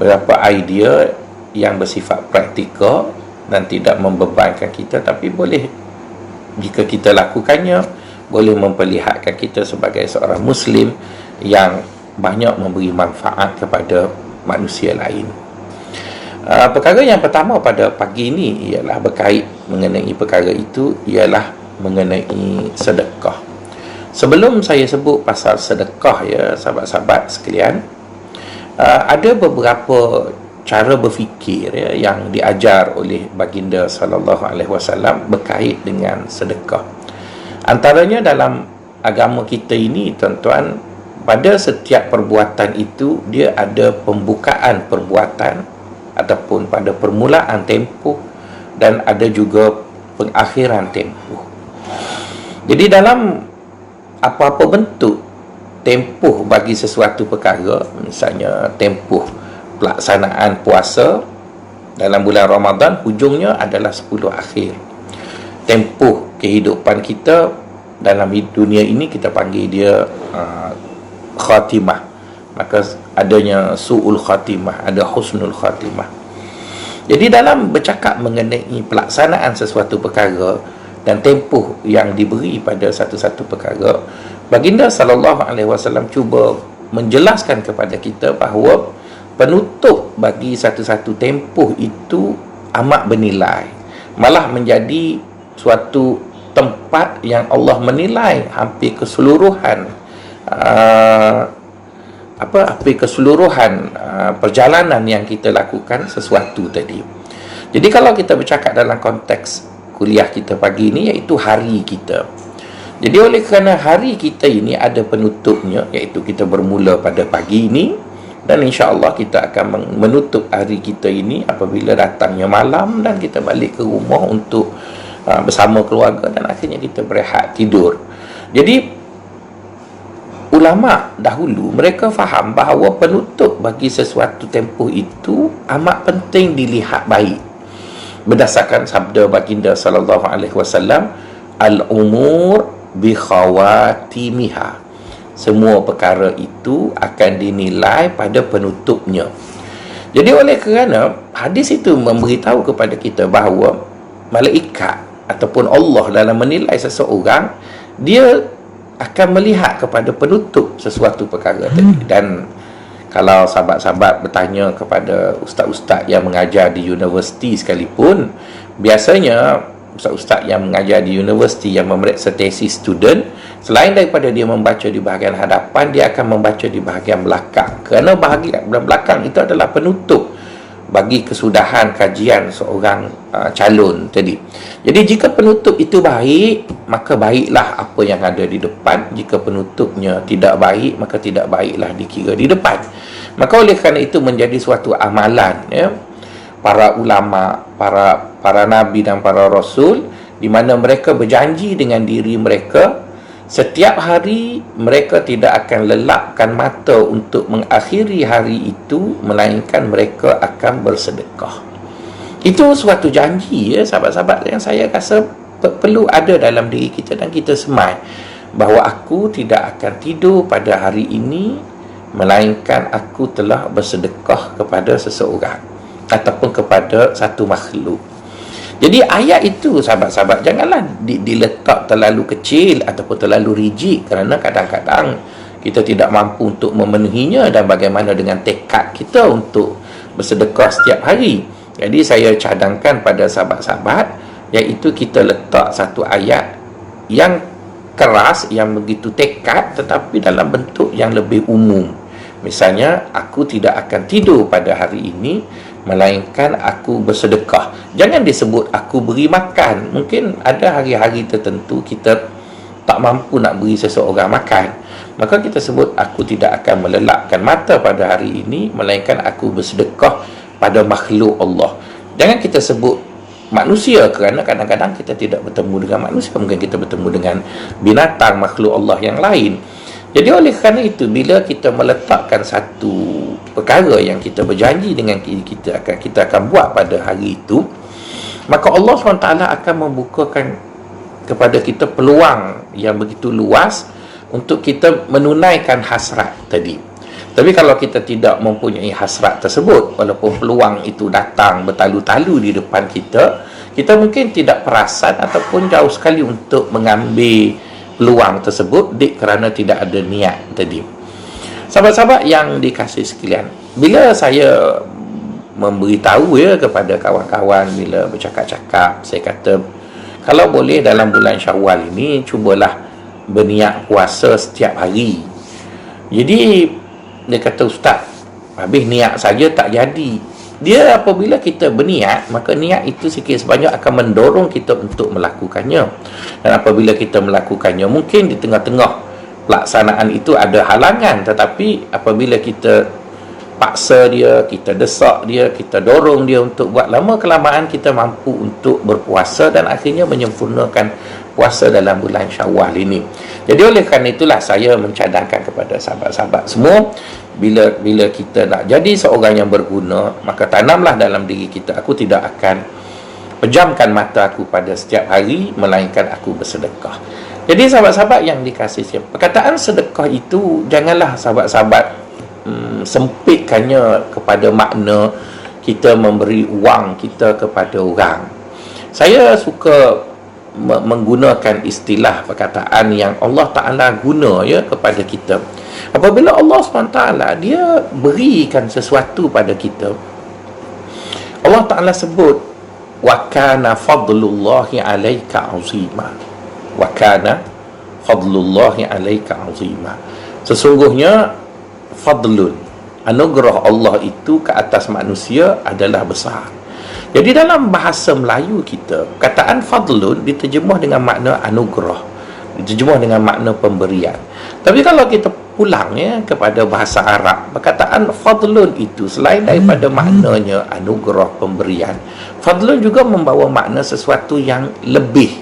beberapa idea yang bersifat praktikal dan tidak membebankan kita, tapi boleh, jika kita lakukannya, boleh memperlihatkan kita sebagai seorang Muslim yang banyak memberi manfaat kepada manusia lain. Perkara yang pertama pada pagi ini ialah berkait mengenai perkara itu, ialah mengenai sedekah. Sebelum saya sebut pasal sedekah, ya sahabat-sahabat sekalian, ada beberapa cara berfikir, ya, yang diajar oleh baginda sallallahu alaihi wasallam berkait dengan sedekah. Antaranya dalam agama kita ini, tuan-tuan, pada setiap perbuatan itu dia ada pembukaan perbuatan ataupun pada permulaan tempoh, dan ada juga pengakhiran tempoh. Jadi dalam apa-apa bentuk tempoh bagi sesuatu perkara, misalnya tempoh pelaksanaan puasa dalam bulan Ramadan, hujungnya adalah 10 akhir. Tempoh kehidupan kita dalam dunia ini kita panggil dia khatimah. Maka adanya su'ul khatimah, ada husnul khatimah. Jadi dalam bercakap mengenai pelaksanaan sesuatu perkara dan tempoh yang diberi pada satu-satu perkara, baginda sallallahu alaihi wasallam cuba menjelaskan kepada kita bahawa penutup bagi satu-satu tempoh itu amat bernilai, malah menjadi suatu tempat yang Allah menilai hampir keseluruhan perjalanan yang kita lakukan sesuatu tadi. Jadi kalau kita bercakap dalam konteks kuliah kita pagi ini, iaitu hari kita. Jadi oleh kerana hari kita ini ada penutupnya, iaitu kita bermula pada pagi ini, dan insya-Allah kita akan menutup hari kita ini apabila datangnya malam dan kita balik ke rumah untuk bersama keluarga, dan akhirnya kita berehat tidur. Jadi ulama dahulu mereka faham bahawa penutup bagi sesuatu tempoh itu amat penting dilihat baik. Berdasarkan sabda baginda sallallahu alaihi wasallam, al-umur bi khawatimiha. Semua perkara itu akan dinilai pada penutupnya. Jadi oleh kerana hadis itu memberitahu kepada kita bahawa malaikat ataupun Allah dalam menilai seseorang, dia akan melihat kepada penutup sesuatu perkara tadi. Dan kalau sahabat-sahabat bertanya kepada ustaz-ustaz yang mengajar di universiti sekalipun, biasanya ustaz-ustaz yang mengajar di universiti yang memeriksa tesis student, selain daripada dia membaca di bahagian hadapan, dia akan membaca di bahagian belakang, kerana bahagian belakang itu adalah penutup bagi kesudahan kajian seorang calon tadi. Jadi jika penutup itu baik, maka baiklah apa yang ada di depan. Jika penutupnya tidak baik, maka tidak baiklah dikira di depan. Maka oleh kerana itu menjadi suatu amalan, ya, para ulama, para nabi dan para rasul, di mana mereka berjanji dengan diri mereka, setiap hari mereka tidak akan lelapkan mata untuk mengakhiri hari itu, melainkan mereka akan bersedekah. Itu suatu janji, ya sahabat-sahabat, yang saya rasa perlu ada dalam diri kita dan kita semai, bahawa aku tidak akan tidur pada hari ini, melainkan aku telah bersedekah kepada seseorang ataupun kepada satu makhluk. Jadi ayat itu, sahabat-sahabat, janganlah diletak terlalu kecil ataupun terlalu rigid, kerana kadang-kadang kita tidak mampu untuk memenuhinya. Dan bagaimana dengan tekad kita untuk bersedekah setiap hari? Jadi saya cadangkan pada sahabat-sahabat, iaitu kita letak satu ayat yang keras, yang begitu tekad, tetapi dalam bentuk yang lebih umum. Misalnya, aku tidak akan tidur pada hari ini, melainkan aku bersedekah. Jangan disebut aku beri makan. Mungkin ada hari-hari tertentu kita tak mampu nak beri seseorang makan, maka kita sebut aku tidak akan melelapkan mata pada hari ini, melainkan aku bersedekah pada makhluk Allah. Jangan kita sebut manusia, kerana kadang-kadang kita tidak bertemu dengan manusia, mungkin kita bertemu dengan binatang, makhluk Allah yang lain. Jadi oleh kerana itu, bila kita meletakkan satu perkara yang kita berjanji dengan kita akan buat pada hari itu, maka Allah SWT akan membukakan kepada kita peluang yang begitu luas untuk kita menunaikan hasrat tadi. Tapi kalau kita tidak mempunyai hasrat tersebut, walaupun peluang itu datang bertalu-talu di depan kita, kita mungkin tidak perasan ataupun jauh sekali untuk mengambil peluang tersebut kerana tidak ada niat tadi. Sahabat-sahabat yang dikasihi sekalian, bila saya memberitahu kepada kawan-kawan, bila bercakap-cakap, saya kata kalau boleh dalam bulan Syawal ini cubalah berniat puasa setiap hari. Jadi dia kata, Ustaz, habis niat saja tak jadi. Dia apabila kita berniat, maka niat itu sikit sebanyak akan mendorong kita untuk melakukannya. Dan apabila kita melakukannya, mungkin di tengah-tengah pelaksanaan itu ada halangan, tetapi apabila kita paksa dia, kita desak dia, kita dorong dia untuk buat, lama kelamaan kita mampu untuk berpuasa dan akhirnya menyempurnakan puasa dalam bulan Syawal ini. Jadi oleh kerana itulah saya mencadangkan kepada sahabat-sahabat semua, bila kita nak jadi seorang yang berguna, maka tanamlah dalam diri kita, aku tidak akan pejamkan mata aku pada setiap hari, melainkan aku bersedekah. Jadi sahabat-sahabat yang dikasihi, perkataan sedekah itu janganlah sahabat-sahabat sempitkannya kepada makna kita memberi wang kita kepada orang. Saya suka menggunakan istilah perkataan yang Allah Ta'ala guna kepada kita. Apabila Allah SWT dia berikan sesuatu pada kita, Allah Ta'ala sebut wa kana fadlullahi alaika azima, wa kana fadlullahi alaika azima. Sesungguhnya fadlun, anugerah Allah itu ke atas manusia adalah besar. Jadi dalam bahasa Melayu kita, kataan fadlun diterjemah dengan makna anugerah, diterjemah dengan makna pemberian. Tapi kalau kita pulang kepada bahasa Arab, perkataan fadlun itu selain daripada maknanya anugerah pemberian, fadlun juga membawa makna sesuatu yang lebih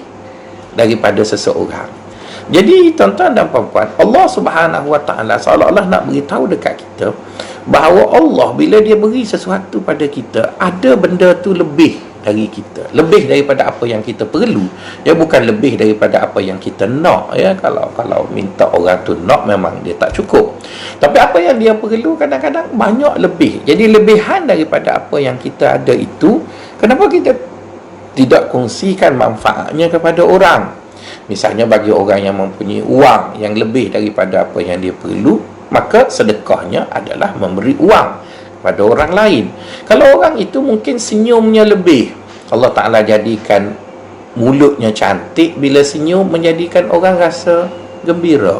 daripada seseorang. Jadi tuan-tuan dan puan-puan, Allah Subhanahu Wa Taala seolah-olah nak beritahu dekat kita bahawa Allah bila dia beri sesuatu pada kita, ada benda tu lebih dari kita, lebih daripada apa yang kita perlu. Dia bukan lebih daripada apa yang kita nak kalau minta orang tu nak, memang dia tak cukup. Tapi apa yang dia perlu kadang-kadang banyak lebih. Jadi lebihan daripada apa yang kita ada itu, kenapa kita tidak kongsikan manfaatnya kepada orang? Misalnya bagi orang yang mempunyai wang yang lebih daripada apa yang dia perlu, maka sedekahnya adalah memberi wang pada orang lain. Kalau orang itu mungkin senyumnya lebih, Allah Ta'ala jadikan mulutnya cantik, bila senyum menjadikan orang rasa gembira.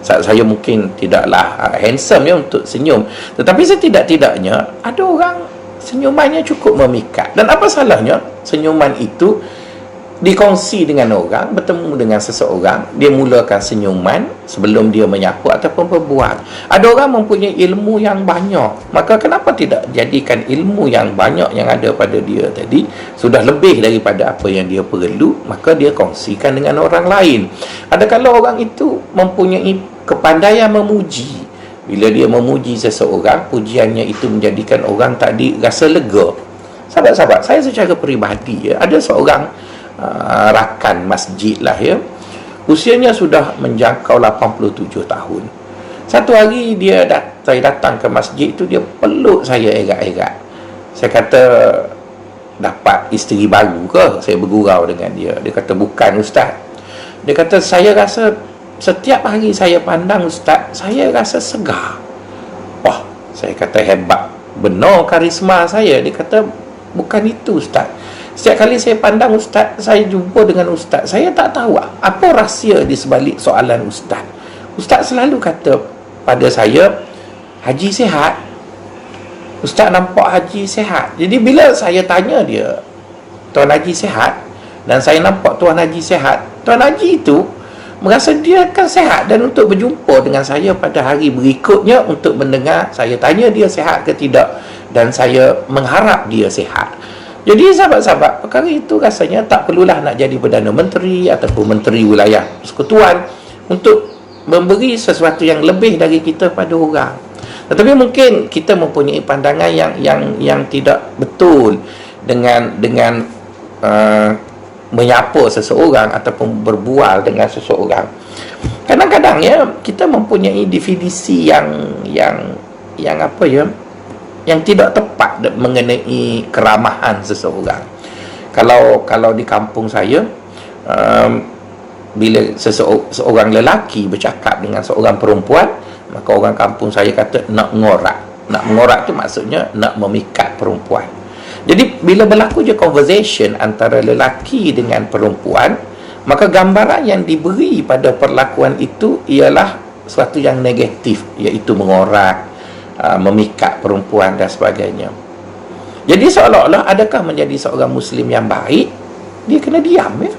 Saya mungkin tidaklah handsome untuk senyum, tetapi setidak-tidaknya ada orang senyumannya cukup memikat. Dan apa salahnya senyuman itu dikongsi dengan orang, bertemu dengan seseorang, dia mulakan senyuman sebelum dia menyapu ataupun berbual. Ada orang mempunyai ilmu yang banyak, maka kenapa tidak jadikan ilmu yang banyak yang ada pada dia tadi, sudah lebih daripada apa yang dia perlu, maka dia kongsikan dengan orang lain. Adakala orang itu mempunyai kepandaian memuji, bila dia memuji seseorang, pujiannya itu menjadikan orang tadi rasa lega. Sahabat-sahabat, saya secara peribadi ada seorang rakan masjid lah usianya sudah menjangkau 87 tahun. Satu hari saya datang ke masjid itu, dia peluk saya erat-erat. Saya kata, dapat isteri baru ke? Saya bergurau dengan dia. Dia kata, bukan Ustaz. Dia kata, saya rasa setiap hari saya pandang Ustaz, saya rasa segar. Wah, saya kata hebat, benar karisma saya. Dia kata, bukan itu Ustaz. Setiap kali saya pandang Ustaz, saya jumpa dengan Ustaz, saya tak tahu apa rahsia di sebalik soalan Ustaz. Ustaz selalu kata pada saya, Haji sihat. Ustaz nampak Haji sihat. Jadi bila saya tanya dia, Tuan Haji sihat, dan saya nampak Tuan Haji sihat, Tuan Haji itu merasa dia akan sihat dan untuk berjumpa dengan saya pada hari berikutnya untuk mendengar saya tanya dia sihat ke tidak, dan saya mengharap dia sihat. Jadi sahabat-sahabat, perkara itu rasanya tak perlulah nak jadi Perdana Menteri ataupun Menteri Wilayah Persekutuan untuk memberi sesuatu yang lebih dari kita pada orang. Tetapi mungkin kita mempunyai pandangan yang tidak betul dengan menyapa seseorang ataupun berbual dengan seseorang. Kadang-kadang kita mempunyai definisi yang yang apa ya, yang tidak tepat mengenai keramahan seseorang. Kalau di kampung saya, bila seorang lelaki bercakap dengan seorang perempuan, maka orang kampung saya kata nak mengorak. Nak mengorak tu maksudnya nak memikat perempuan. Jadi bila berlaku je conversation antara lelaki dengan perempuan, maka gambaran yang diberi pada perlakuan itu ialah sesuatu yang negatif, iaitu mengorak, memikat perempuan dan sebagainya. Jadi seolah-olah adakah menjadi seorang Muslim yang baik dia kena diam ya?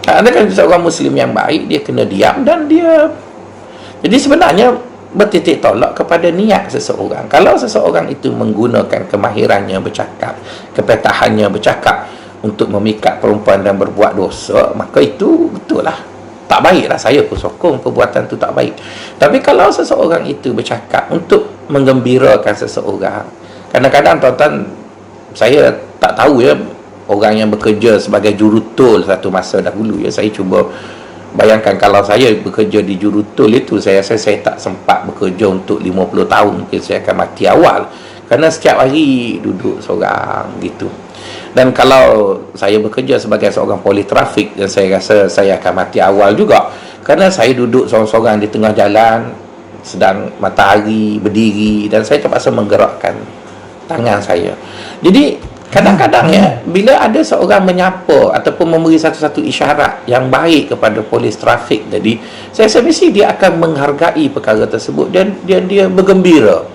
Adakah seorang Muslim yang baik dia kena diam dan dia, jadi sebenarnya bertitik tolak kepada niat seseorang. Kalau seseorang itu menggunakan kemahirannya bercakap, kepetahannya bercakap untuk memikat perempuan dan berbuat dosa, maka itu betul lah, tak baik lah. Saya pun sokong perbuatan itu tak baik. Tapi kalau seseorang itu bercakap untuk menggembirakan seseorang, kadang-kadang tuan-tuan, saya tak tahu ya, orang yang bekerja sebagai jurutol satu masa dahulu ya, saya cuba bayangkan kalau saya bekerja di jurutol itu, saya rasa saya tak sempat bekerja untuk 50 tahun, mungkin saya akan mati awal, kerana setiap hari duduk seorang gitu. Dan kalau saya bekerja sebagai seorang polis trafik, dan saya rasa saya akan mati awal juga, kerana saya duduk seorang-seorang di tengah jalan, sedang matahari berdiri, dan saya terpaksa menggerakkan tangan saya. Jadi kadang-kadang ya, bila ada seorang menyapa ataupun memberi satu-satu isyarat yang baik kepada polis trafik tadi, saya rasa mesti dia akan menghargai perkara tersebut dan dia bergembira.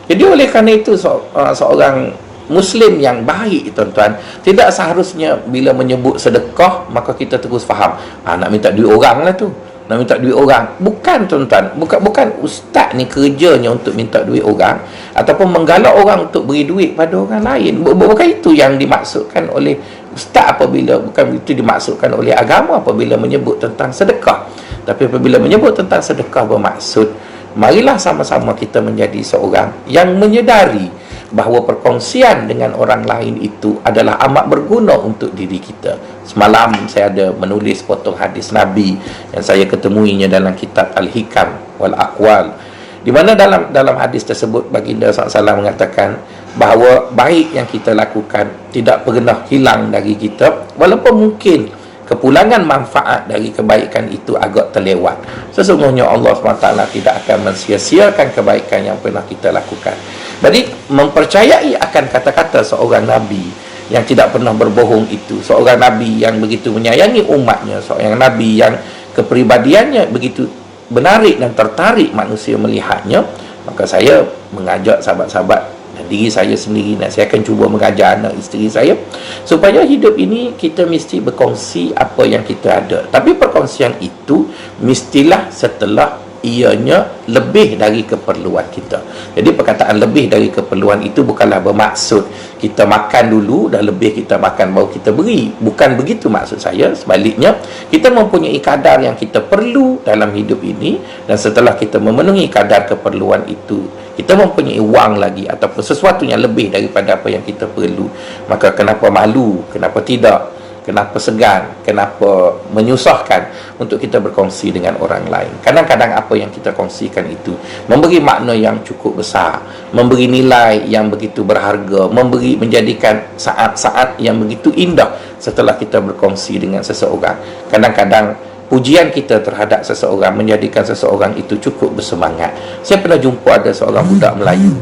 Jadi oleh kerana itu, seorang Muslim yang baik, tuan-tuan, tidak seharusnya bila menyebut sedekah maka kita terus faham, nak minta duit orang lah tu, nak minta duit orang. Bukan tuan-tuan, bukan ustaz ni kerjanya untuk minta duit orang ataupun menggalak orang untuk beri duit pada orang lain. Bukan itu yang dimaksudkan oleh ustaz apabila, bukan itu dimaksudkan oleh agama apabila menyebut tentang sedekah. Tapi apabila menyebut tentang sedekah bermaksud, marilah sama-sama kita menjadi seorang yang menyedari bahawa perkongsian dengan orang lain itu adalah amat berguna untuk diri kita. Semalam saya ada menulis potong hadis Nabi yang saya ketemuinya dalam kitab Al-Hikam wal Aqwal, di mana dalam hadis tersebut baginda SAW mengatakan bahawa baik yang kita lakukan tidak pernah hilang dari kita, walaupun mungkin kepulangan manfaat dari kebaikan itu agak terlewat. Sesungguhnya Allah SWT tidak akan mensia-siakan kebaikan yang pernah kita lakukan. Jadi mempercayai akan kata-kata seorang Nabi yang tidak pernah berbohong itu, seorang Nabi yang begitu menyayangi umatnya, seorang Nabi yang kepribadiannya begitu menarik dan tertarik manusia melihatnya, maka saya mengajak sahabat-sahabat dan diri saya sendiri, dan saya akan cuba mengajar anak isteri saya supaya hidup ini kita mesti berkongsi apa yang kita ada. Tapi perkongsian itu mestilah setelah ianya lebih dari keperluan kita. Jadi perkataan lebih dari keperluan itu bukanlah bermaksud kita makan dulu dan lebih kita makan baru kita beri. Bukan begitu maksud saya. Sebaliknya, kita mempunyai kadar yang kita perlu dalam hidup ini, dan setelah kita memenuhi kadar keperluan itu, kita mempunyai wang lagi ataupun sesuatu yang lebih daripada apa yang kita perlu, maka kenapa malu, kenapa tidak, kenapa segan, kenapa menyusahkan untuk kita berkongsi dengan orang lain. Kadang-kadang apa yang kita kongsikan itu memberi makna yang cukup besar, memberi nilai yang begitu berharga, menjadikan saat-saat yang begitu indah setelah kita berkongsi dengan seseorang. Kadang-kadang pujian kita terhadap seseorang menjadikan seseorang itu cukup bersemangat. Saya pernah jumpa ada seorang budak Melayu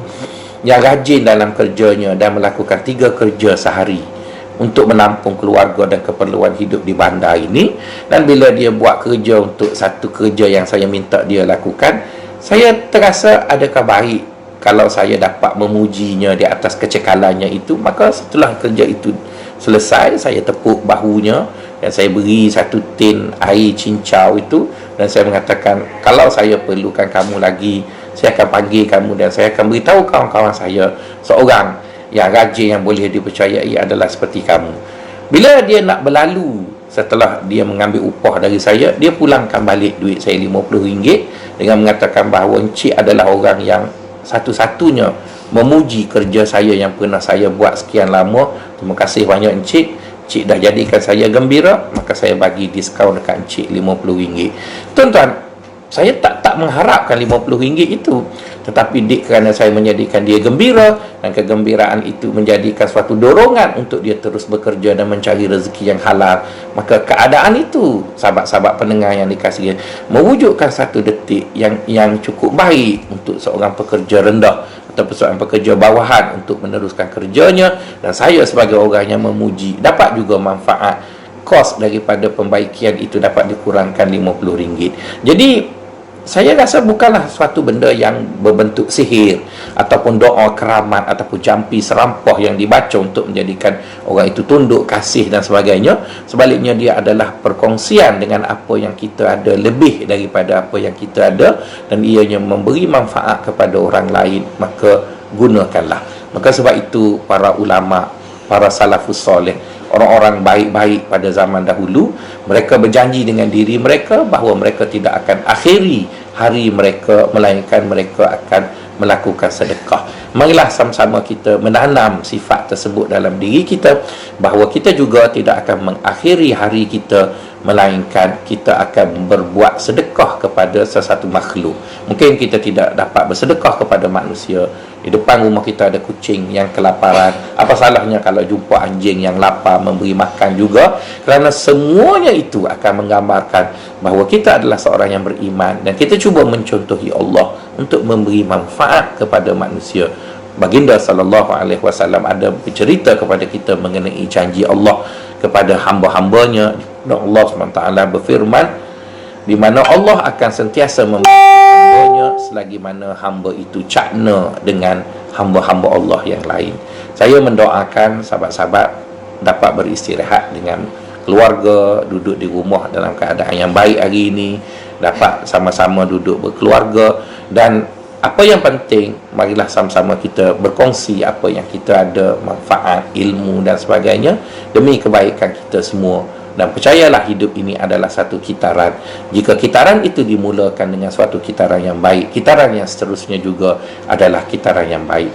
yang rajin dalam kerjanya dan melakukan 3 kerja sehari untuk menampung keluarga dan keperluan hidup di bandar ini. Dan bila dia buat kerja untuk satu kerja yang saya minta dia lakukan, saya terasa adakah baik kalau saya dapat memujinya di atas kecekalannya itu. Maka setelah kerja itu selesai, saya tepuk bahunya dan saya beri satu tin air cincau itu, dan saya mengatakan, kalau saya perlukan kamu lagi, saya akan panggil kamu dan saya akan beritahu kawan-kawan saya, seorang yang rajin yang boleh dipercayai adalah seperti kamu. Bila dia nak berlalu, setelah dia mengambil upah dari saya, dia pulangkan balik duit saya RM50 dengan mengatakan bahawa encik adalah orang yang satu-satunya memuji kerja saya yang pernah saya buat sekian lama. Terima kasih banyak encik, encik dah jadikan saya gembira, maka saya bagi diskaun dekat encik RM50. Tuan-tuan, Saya tak mengharapkan RM50 itu, tetapi kerana saya menjadikan dia gembira, dan kegembiraan itu menjadikan suatu dorongan untuk dia terus bekerja dan mencari rezeki yang halal, maka keadaan itu, sahabat-sahabat pendengar yang dikasihi, mewujudkan satu detik yang cukup baik untuk seorang pekerja rendah ataupun seorang pekerja bawahan untuk meneruskan kerjanya. Dan saya sebagai orang yang memuji, dapat juga manfaat kos daripada pembaikian itu dapat dikurangkan RM50. Jadi saya rasa bukanlah suatu benda yang berbentuk sihir ataupun doa keramat ataupun jampi serampah yang dibaca untuk menjadikan orang itu tunduk, kasih dan sebagainya. Sebaliknya, dia adalah perkongsian dengan apa yang kita ada, lebih daripada apa yang kita ada, dan ianya memberi manfaat kepada orang lain, maka gunakanlah. Maka sebab itu para ulama, para salafus soleh, orang-orang baik-baik pada zaman dahulu, mereka berjanji dengan diri mereka bahawa mereka tidak akan akhiri hari mereka, melainkan mereka akan melakukan sedekah. Marilah sama-sama kita menanam sifat tersebut dalam diri kita, bahawa kita juga tidak akan mengakhiri hari kita, melainkan kita akan berbuat sedekah kepada sesuatu makhluk. Mungkin kita tidak dapat bersedekah kepada manusia. Di depan rumah kita ada kucing yang kelaparan, apa salahnya kalau jumpa anjing yang lapar, memberi makan juga? Kerana semuanya itu akan menggambarkan bahawa kita adalah seorang yang beriman, dan kita cuba mencontohi Allah untuk memberi manfaat kepada manusia. Baginda SAW ada bercerita kepada kita mengenai janji Allah kepada hamba-hambanya. Allah SWT berfirman, di mana Allah akan sentiasa membantu hambanya selagi mana hamba itu cakna dengan hamba-hamba Allah yang lain. Saya mendoakan sahabat-sahabat dapat beristirahat dengan keluarga, duduk di rumah dalam keadaan yang baik hari ini, dapat sama-sama duduk berkeluarga, dan apa yang penting, marilah sama-sama kita berkongsi apa yang kita ada, manfaat, ilmu dan sebagainya, demi kebaikan kita semua. Dan percayalah, hidup ini adalah satu kitaran. Jika kitaran itu dimulakan dengan suatu kitaran yang baik, kitaran yang seterusnya juga adalah kitaran yang baik.